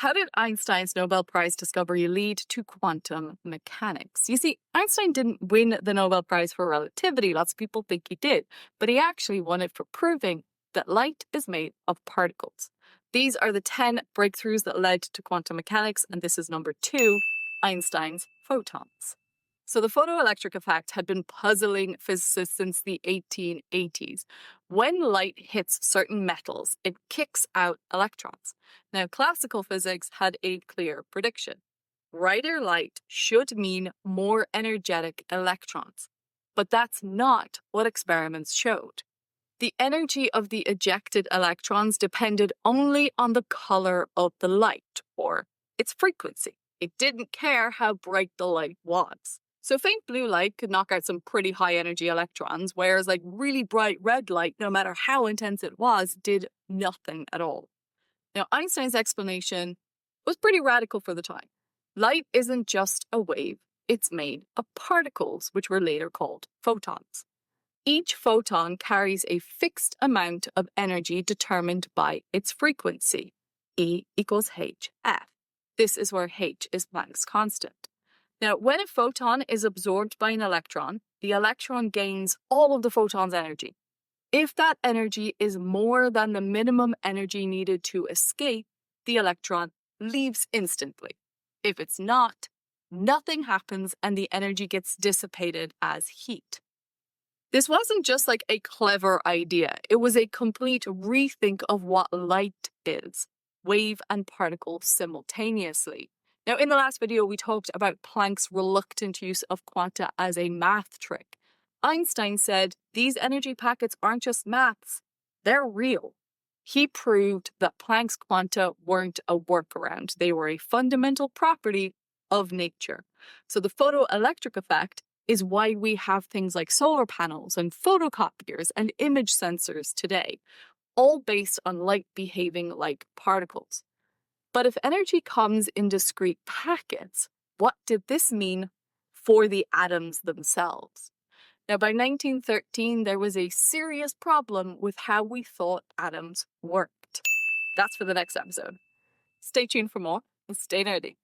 How did Einstein's Nobel Prize discovery lead to quantum mechanics? You see, Einstein didn't win the Nobel Prize for relativity. Lots of people think he did, but he actually won it for proving that light is made of particles. These are the 10 breakthroughs that led to quantum mechanics, and this is number 2, Einstein's photons. So the photoelectric effect had been puzzling physicists since the 1880s. When light hits certain metals, it kicks out electrons. Now, classical physics had a clear prediction. Brighter light should mean more energetic electrons. But that's not what experiments showed. The energy of the ejected electrons depended only on the color of the light, or its frequency. It didn't care how bright the light was. So faint blue light could knock out some pretty high energy electrons, whereas really bright red light, no matter how intense it was, did nothing at all. Now, Einstein's explanation was pretty radical for the time. Light isn't just a wave, it's made of particles, which were later called photons. Each photon carries a fixed amount of energy determined by its frequency, E equals hf. This is where h is Planck's constant. Now, when a photon is absorbed by an electron, the electron gains all of the photon's energy. If that energy is more than the minimum energy needed to escape, the electron leaves instantly. If it's not, nothing happens and the energy gets dissipated as heat. This wasn't just a clever idea. It was a complete rethink of what light is, wave and particle simultaneously. Now, in the last video, we talked about Planck's reluctant use of quanta as a math trick. Einstein said these energy packets aren't just maths, they're real. He proved that Planck's quanta weren't a workaround. They were a fundamental property of nature. So the photoelectric effect is why we have things like solar panels and photocopiers and image sensors today, all based on light behaving like particles. But if energy comes in discrete packets, what did this mean for the atoms themselves? Now, by 1913, there was a serious problem with how we thought atoms worked. That's for the next episode. Stay tuned for more and stay nerdy.